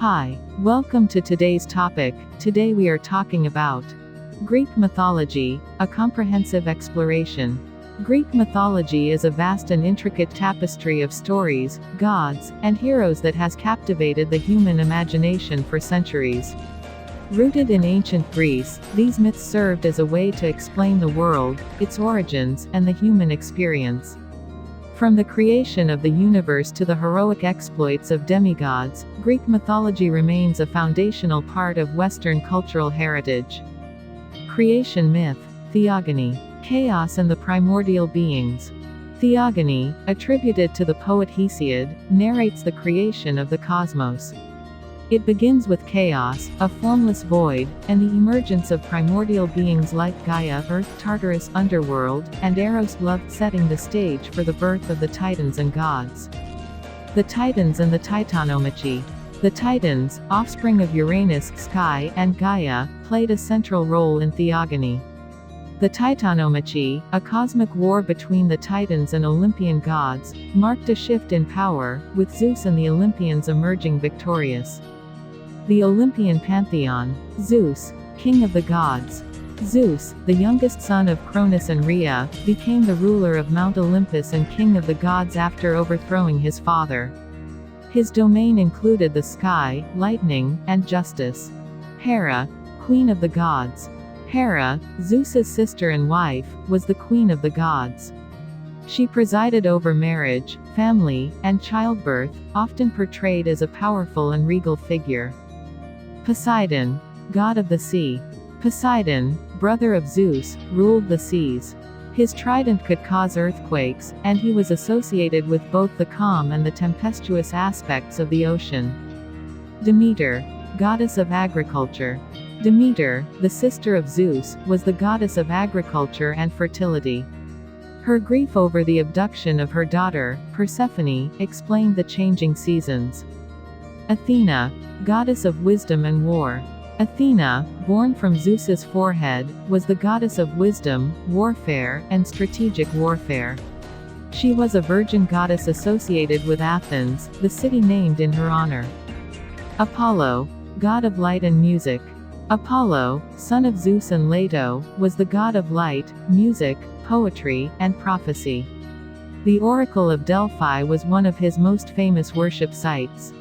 Hi, welcome to today's topic. Today we are talking about Greek mythology, a comprehensive exploration. Greek mythology is a vast and intricate tapestry of stories, gods, and heroes that has captivated the human imagination for centuries. Rooted in ancient Greece, these myths served as a way to explain the world, its origins, and the human experience. From the creation of the universe to the heroic exploits of demigods, Greek mythology remains a foundational part of Western cultural heritage. Creation myth, theogony, chaos and the primordial beings. Theogony, attributed to the poet Hesiod, narrates the creation of the cosmos. It begins with chaos, a formless void, and the emergence of primordial beings like Gaia, Earth, Tartarus, underworld, and Eros, love, setting the stage for the birth of the Titans and gods. The Titans and the Titanomachy. The Titans, offspring of Uranus, Sky, and Gaia, played a central role in theogony. The Titanomachy, a cosmic war between the Titans and Olympian gods, marked a shift in power, with Zeus and the Olympians emerging victorious. The Olympian pantheon. Zeus, king of the gods. Zeus, the youngest son of Cronus and Rhea, became the ruler of Mount Olympus and king of the gods after overthrowing his father. His domain included the sky, lightning, and justice. Hera, queen of the gods. Hera, Zeus's sister and wife, was the queen of the gods. She presided over marriage, family, and childbirth, often portrayed as a powerful and regal figure. Poseidon, god of the sea. Poseidon, brother of Zeus, ruled the seas. His trident could cause earthquakes, and he was associated with both the calm and the tempestuous aspects of the ocean. Demeter, goddess of agriculture. Demeter, the sister of Zeus, was the goddess of agriculture and fertility. Her grief over the abduction of her daughter, Persephone, explained the changing seasons. Athena, goddess of wisdom and war. Athena, born from Zeus's forehead, was the goddess of wisdom, warfare, and strategic warfare. She was a virgin goddess associated with Athens, the city named in her honor. Apollo, god of light and music. Apollo, son of Zeus and Leto, was the god of light, music, poetry, and prophecy. The Oracle of Delphi was one of his most famous worship sites.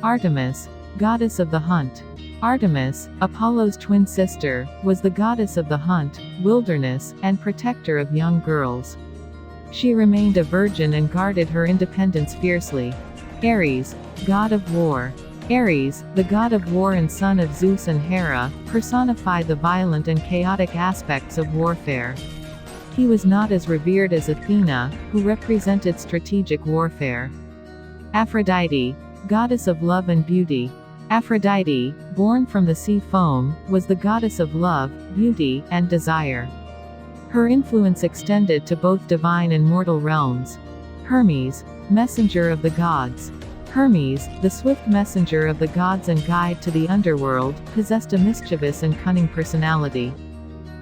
Artemis, goddess of the hunt. Artemis, Apollo's twin sister, was the goddess of the hunt, wilderness, and protector of young girls. She remained a virgin and guarded her independence fiercely. Ares, god of war. Ares, the god of war and son of Zeus and Hera, personified the violent and chaotic aspects of warfare. He was not as revered as Athena, who represented strategic warfare. Aphrodite, goddess of love and beauty. Aphrodite, born from the sea foam, was the goddess of love, beauty, and desire. Her influence extended to both divine and mortal realms. Hermes, messenger of the gods. Hermes, the swift messenger of the gods and guide to the underworld, possessed a mischievous and cunning personality.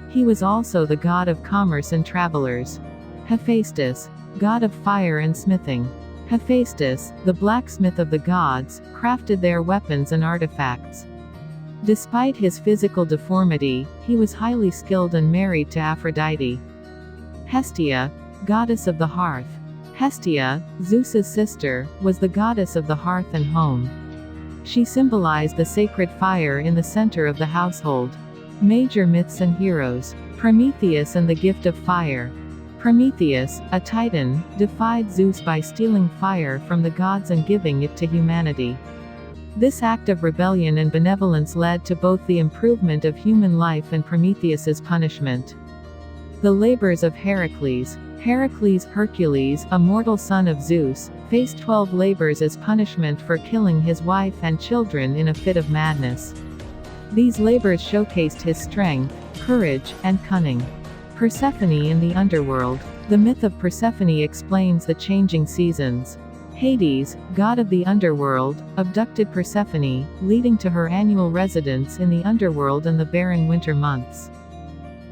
He was also the god of commerce and travelers. Hephaestus, god of fire and smithing. Hephaestus, the blacksmith of the gods, crafted their weapons and artifacts. Despite his physical deformity, he was highly skilled and married to Aphrodite. Hestia, goddess of the hearth. Hestia, Zeus's sister, was the goddess of the hearth and home. She symbolized the sacred fire in the center of the household. Major myths and heroes. Prometheus and the gift of fire. Prometheus, a titan, defied Zeus by stealing fire from the gods and giving it to humanity. This act of rebellion and benevolence led to both the improvement of human life and Prometheus's punishment. The labors of Heracles. Heracles, Hercules, a mortal son of Zeus, faced 12 labors as punishment for killing his wife and children in a fit of madness. These labors showcased his strength, courage, and cunning. Persephone in the underworld. The myth of Persephone explains the changing seasons. Hades, god of the underworld, abducted Persephone, leading to her annual residence in the underworld and the barren winter months.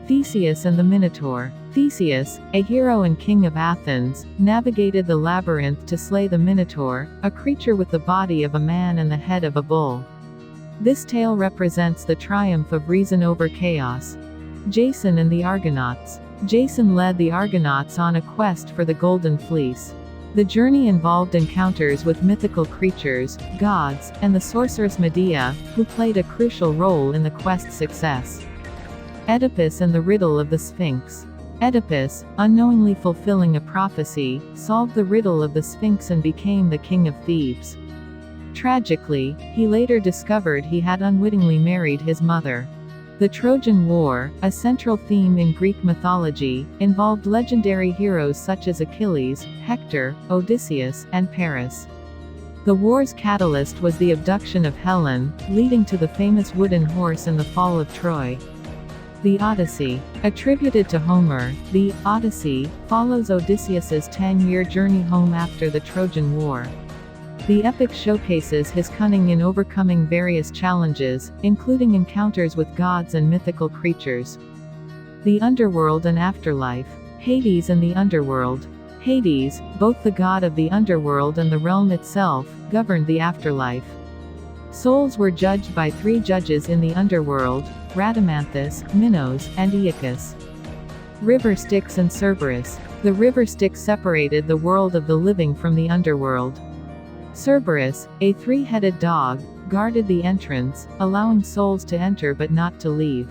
Theseus and the Minotaur. Theseus, a hero and king of Athens, navigated the labyrinth to slay the Minotaur, a creature with the body of a man and the head of a bull. This tale represents the triumph of reason over chaos. Jason and the Argonauts. Jason led the Argonauts on a quest for the Golden Fleece. The journey involved encounters with mythical creatures, gods, and the sorceress Medea, who played a crucial role in the quest's success. Oedipus and the riddle of the Sphinx. Oedipus, unknowingly fulfilling a prophecy, solved the riddle of the Sphinx and became the king of Thebes. Tragically, he later discovered he had unwittingly married his mother. The Trojan War, a central theme in Greek mythology, involved legendary heroes such as Achilles, Hector, Odysseus, and Paris. The war's catalyst was the abduction of Helen, leading to the famous wooden horse and the fall of Troy. The Odyssey. Attributed to Homer, the Odyssey follows Odysseus's 10-year journey home after the Trojan War. The epic showcases his cunning in overcoming various challenges, including encounters with gods and mythical creatures. The underworld and afterlife. Hades and the underworld. Hades, both the god of the underworld and the realm itself, governed the afterlife. Souls were judged by 3 judges in the underworld: Rhadamanthus, Minos, and Aeacus. River Styx and Cerberus. The river Styx separated the world of the living from the underworld. Cerberus, a 3-headed dog, guarded the entrance, allowing souls to enter but not to leave.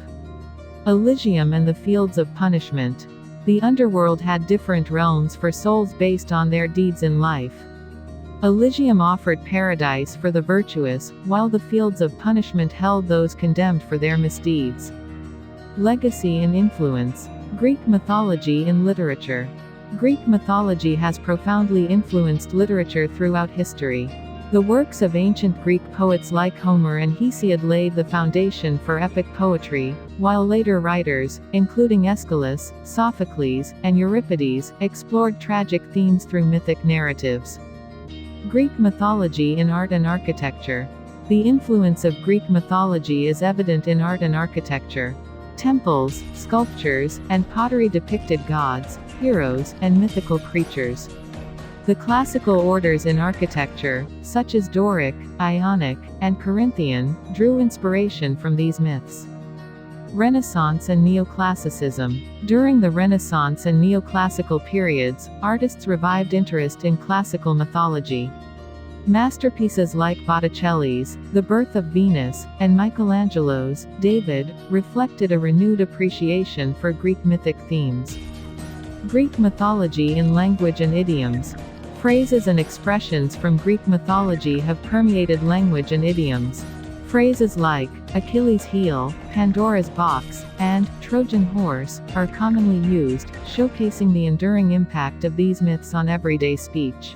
Elysium and the Fields of Punishment. The underworld had different realms for souls based on their deeds in life. Elysium offered paradise for the virtuous, while the Fields of Punishment held those condemned for their misdeeds. Legacy and influence. Greek mythology in literature. Greek mythology has profoundly influenced literature throughout history. The works of ancient Greek poets like Homer and Hesiod laid the foundation for epic poetry, while later writers, including Aeschylus, Sophocles, and Euripides, explored tragic themes through mythic narratives. Greek mythology in art and architecture. The influence of Greek mythology is evident in art and architecture. Temples, sculptures, and pottery depicted gods, heroes, and mythical creatures. The classical orders in architecture, such as Doric, Ionic, and Corinthian, drew inspiration from these myths. Renaissance and Neoclassicism. During the Renaissance and Neoclassical periods, artists revived interest in classical mythology. Masterpieces like Botticelli's The Birth of Venus, and Michelangelo's David, reflected a renewed appreciation for Greek mythic themes. Greek mythology in language and idioms. Phrases and expressions from Greek mythology have permeated language and idioms. Phrases like Achilles' heel, Pandora's box, and Trojan horse are commonly used, showcasing the enduring impact of these myths on everyday speech.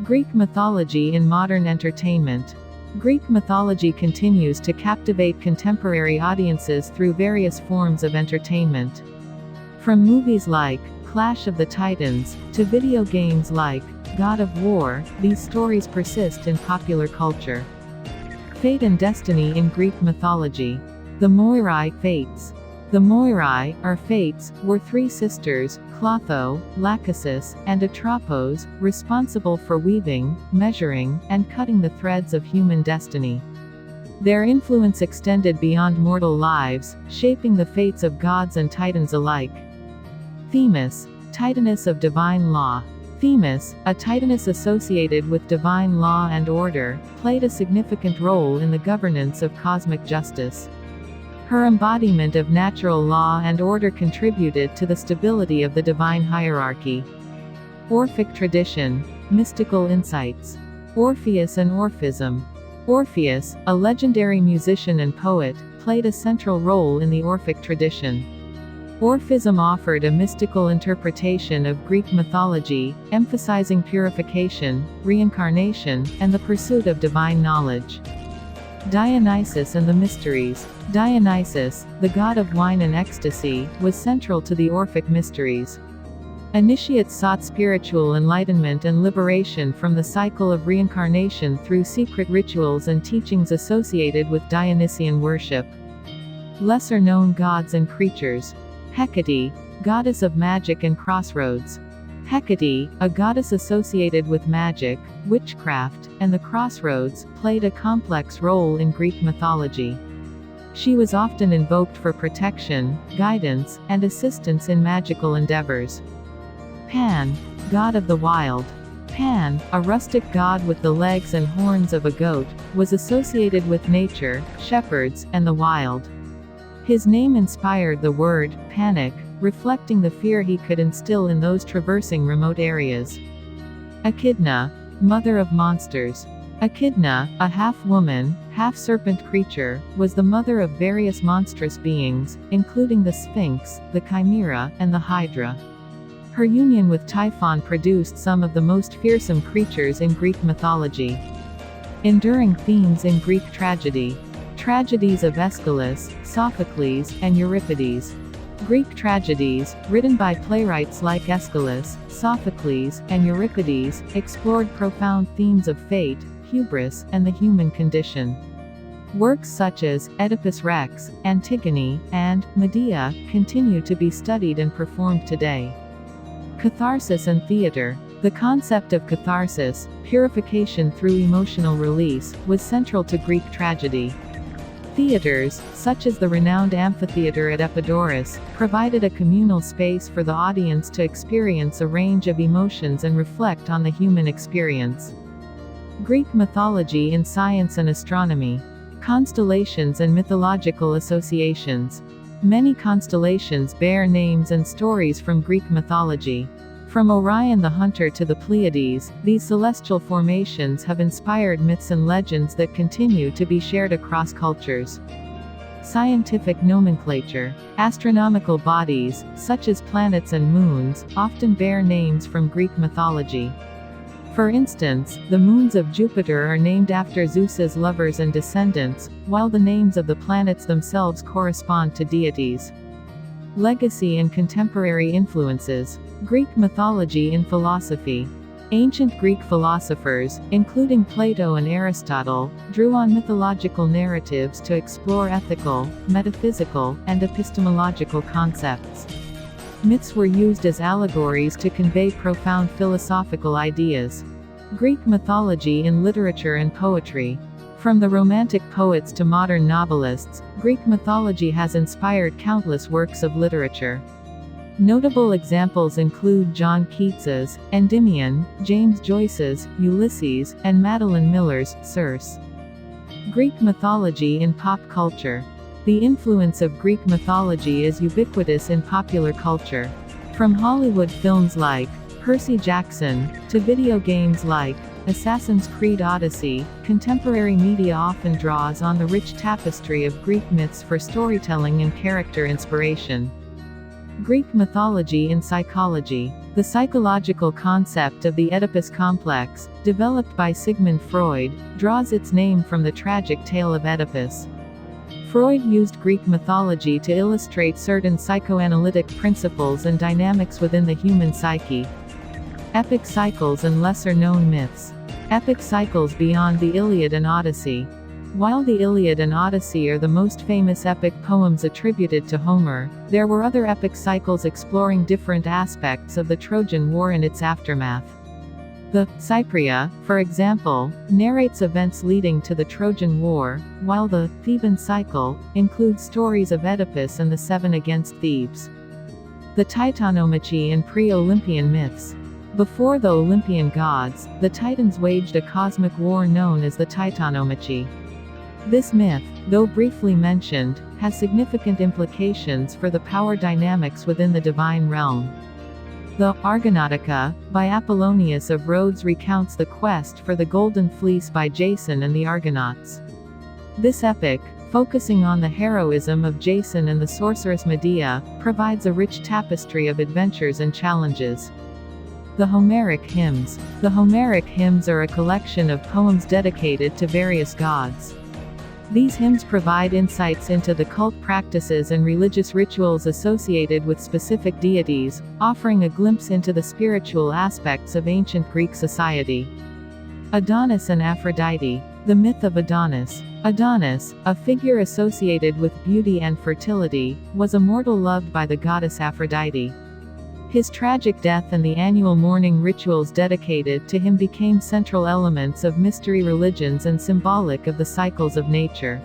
Greek mythology in modern entertainment. Greek mythology continues to captivate contemporary audiences through various forms of entertainment. From movies like Clash of the Titans, to video games like God of War, these stories persist in popular culture. Fate and destiny in Greek mythology. The Moirai Fates. The Moirai, or Fates, were 3 sisters, Clotho, Lachesis, and Atropos, responsible for weaving, measuring, and cutting the threads of human destiny. Their influence extended beyond mortal lives, shaping the fates of gods and titans alike. Themis, Titaness of divine law. Themis, a titaness associated with divine law and order, played a significant role in the governance of cosmic justice. Her embodiment of natural law and order contributed to the stability of the divine hierarchy. Orphic tradition. Mystical insights. Orpheus and Orphism. Orpheus, a legendary musician and poet, played a central role in the Orphic tradition. Orphism offered a mystical interpretation of Greek mythology, emphasizing purification, reincarnation, and the pursuit of divine knowledge. Dionysus and the Mysteries. Dionysus, the god of wine and ecstasy, was central to the Orphic mysteries. Initiates sought spiritual enlightenment and liberation from the cycle of reincarnation through secret rituals and teachings associated with Dionysian worship. Lesser-known gods and creatures. Hecate, goddess of magic and crossroads. Hecate, a goddess associated with magic, witchcraft, and the crossroads, played a complex role in Greek mythology. She was often invoked for protection, guidance, and assistance in magical endeavors. Pan, god of the wild. Pan, a rustic god with the legs and horns of a goat, was associated with nature, shepherds, and the wild. His name inspired the word panic, reflecting the fear he could instill in those traversing remote areas. Echidna, mother of monsters. Echidna, a half-woman, half-serpent creature, was the mother of various monstrous beings, including the Sphinx, the Chimera, and the Hydra. Her union with Typhon produced some of the most fearsome creatures in Greek mythology. Enduring themes in Greek tragedy. Tragedies of Aeschylus, Sophocles, and Euripides. Greek tragedies, written by playwrights like Aeschylus, Sophocles, and Euripides, explored profound themes of fate, hubris, and the human condition. Works such as Oedipus Rex, Antigone, and Medea continue to be studied and performed today. Catharsis and theater. The concept of catharsis, purification through emotional release, was central to Greek tragedy. Theaters, such as the renowned amphitheater at Epidaurus, provided a communal space for the audience to experience a range of emotions and reflect on the human experience. Greek mythology in science and astronomy. Constellations and mythological associations. Many constellations bear names and stories from Greek mythology. From Orion the Hunter to the Pleiades, these celestial formations have inspired myths and legends that continue to be shared across cultures. Scientific nomenclature. Astronomical bodies, such as planets and moons, often bear names from Greek mythology. For instance, the moons of Jupiter are named after Zeus's lovers and descendants, while the names of the planets themselves correspond to deities. Legacy and contemporary influences. Greek mythology in philosophy. Ancient Greek philosophers, including Plato and Aristotle, drew on mythological narratives to explore ethical, metaphysical, and epistemological concepts. Myths were used as allegories to convey profound philosophical ideas. Greek mythology in literature and poetry. From the Romantic poets to modern novelists, Greek mythology has inspired countless works of literature. Notable examples include John Keats's Endymion, James Joyce's Ulysses, and Madeline Miller's Circe. Greek mythology in pop culture. The influence of Greek mythology is ubiquitous in popular culture. From Hollywood films like Percy Jackson, to video games like Assassin's Creed Odyssey, contemporary media often draws on the rich tapestry of Greek myths for storytelling and character inspiration. Greek mythology in psychology. The psychological concept of the Oedipus complex, developed by Sigmund Freud, draws its name from the tragic tale of Oedipus. Freud used Greek mythology to illustrate certain psychoanalytic principles and dynamics within the human psyche. Epic cycles and lesser-known myths. Epic cycles beyond the Iliad and Odyssey. While the Iliad and Odyssey are the most famous epic poems attributed to Homer, there were other epic cycles exploring different aspects of the Trojan War and its aftermath. The Cypria, for example, narrates events leading to the Trojan War, while the Theban cycle includes stories of Oedipus and the Seven against Thebes. The Titanomachy and pre-Olympian myths. Before the Olympian gods, the Titans waged a cosmic war known as the Titanomachy. This myth, though briefly mentioned, has significant implications for the power dynamics within the divine realm. The Argonautica, by Apollonius of Rhodes, recounts the quest for the Golden Fleece by Jason and the Argonauts. This epic, focusing on the heroism of Jason and the sorceress Medea, provides a rich tapestry of adventures and challenges. The Homeric hymns. The Homeric hymns are a collection of poems dedicated to various gods. These hymns provide insights into the cult practices and religious rituals associated with specific deities, offering a glimpse into the spiritual aspects of ancient Greek society. Adonis and Aphrodite. The myth of Adonis. Adonis, a figure associated with beauty and fertility, was a mortal loved by the goddess Aphrodite. His tragic death and the annual mourning rituals dedicated to him became central elements of mystery religions and symbolic of the cycles of nature.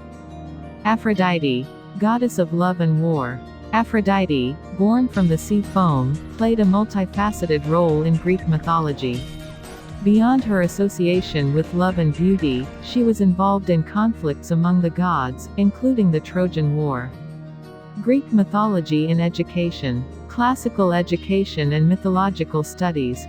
Aphrodite, goddess of love and war. Aphrodite, born from the sea foam, played a multifaceted role in Greek mythology. Beyond her association with love and beauty, she was involved in conflicts among the gods, including the Trojan War. Greek mythology in education. Classical education and mythological studies.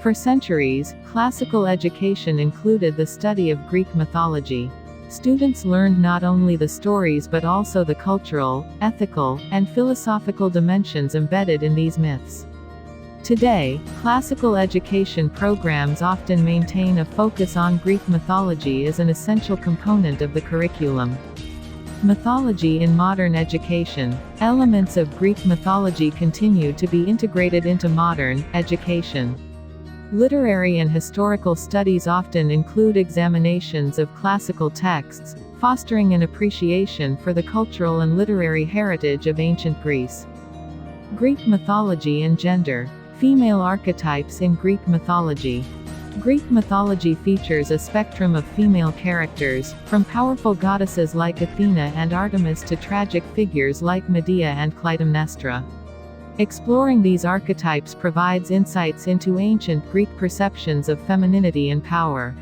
For centuries, classical education included the study of Greek mythology. Students learned not only the stories but also the cultural, ethical, and philosophical dimensions embedded in these myths. Today, classical education programs often maintain a focus on Greek mythology as an essential component of the curriculum. Mythology in modern education. Elements of Greek mythology continue to be integrated into modern education. Literary and historical studies often include examinations of classical texts, fostering an appreciation for the cultural and literary heritage of ancient Greece. Greek mythology and gender. Female archetypes in Greek mythology. Greek mythology features a spectrum of female characters, from powerful goddesses like Athena and Artemis to tragic figures like Medea and Clytemnestra. Exploring these archetypes provides insights into ancient Greek perceptions of femininity and power.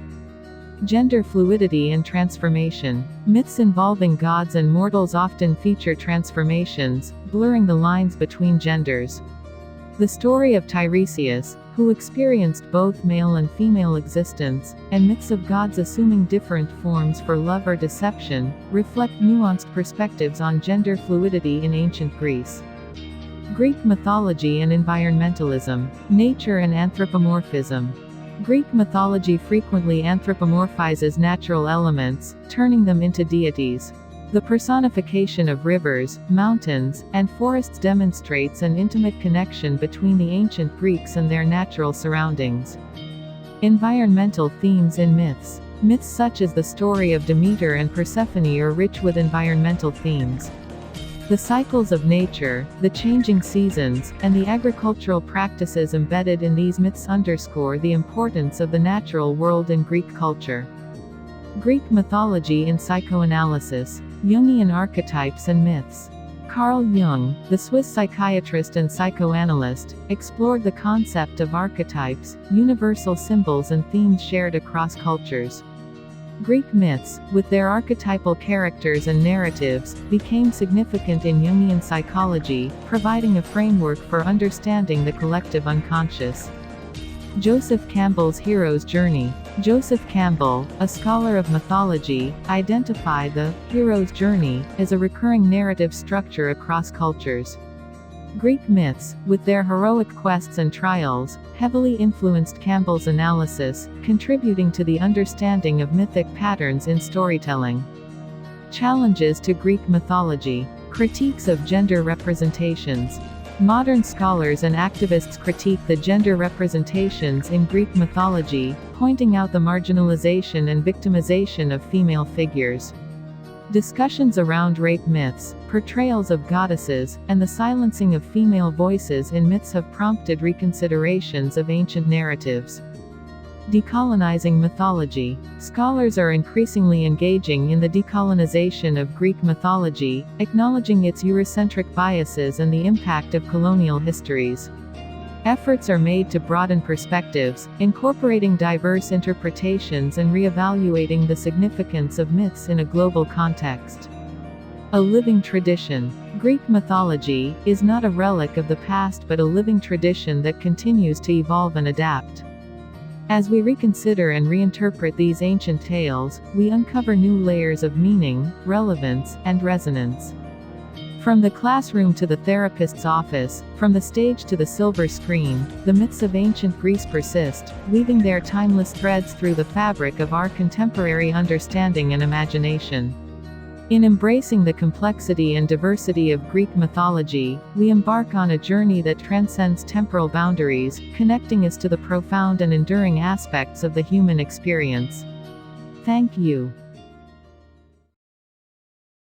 Gender fluidity and transformation. Myths involving gods and mortals often feature transformations, blurring the lines between genders. The story of Tiresias, who experienced both male and female existence, and myths of gods assuming different forms for love or deception, reflect nuanced perspectives on gender fluidity in ancient Greece. Greek mythology and environmentalism. Nature and anthropomorphism. Greek mythology frequently anthropomorphizes natural elements, turning them into deities. The personification of rivers, mountains, and forests demonstrates an intimate connection between the ancient Greeks and their natural surroundings. Environmental themes in myths. Myths such as the story of Demeter and Persephone are rich with environmental themes. The cycles of nature, the changing seasons, and the agricultural practices embedded in these myths underscore the importance of the natural world in Greek culture. Greek mythology in psychoanalysis. Jungian archetypes and myths. Carl Jung, the Swiss psychiatrist and psychoanalyst, explored the concept of archetypes, universal symbols and themes shared across cultures. Greek myths, with their archetypal characters and narratives, became significant in Jungian psychology, providing a framework for understanding the collective unconscious. Joseph Campbell's hero's journey. Joseph Campbell, a scholar of mythology, identified the hero's journey as a recurring narrative structure across cultures. Greek myths, with their heroic quests and trials, heavily influenced Campbell's analysis, contributing to the understanding of mythic patterns in storytelling. Challenges to Greek mythology. Critiques of gender representations. Modern scholars and activists critique the gender representations in Greek mythology, pointing out the marginalization and victimization of female figures. Discussions around rape myths, portrayals of goddesses, and the silencing of female voices in myths have prompted reconsiderations of ancient narratives. Decolonizing mythology. Scholars are increasingly engaging in the decolonization of Greek mythology, acknowledging its Eurocentric biases and the impact of colonial histories. Efforts are made to broaden perspectives, incorporating diverse interpretations and re-evaluating the significance of myths in a global context. A living tradition. Greek mythology is not a relic of the past but a living tradition that continues to evolve and adapt. As we reconsider and reinterpret these ancient tales, we uncover new layers of meaning, relevance, and resonance. From the classroom to the therapist's office, from the stage to the silver screen, the myths of ancient Greece persist, weaving their timeless threads through the fabric of our contemporary understanding and imagination. In embracing the complexity and diversity of Greek mythology, we embark on a journey that transcends temporal boundaries, connecting us to the profound and enduring aspects of the human experience. Thank you.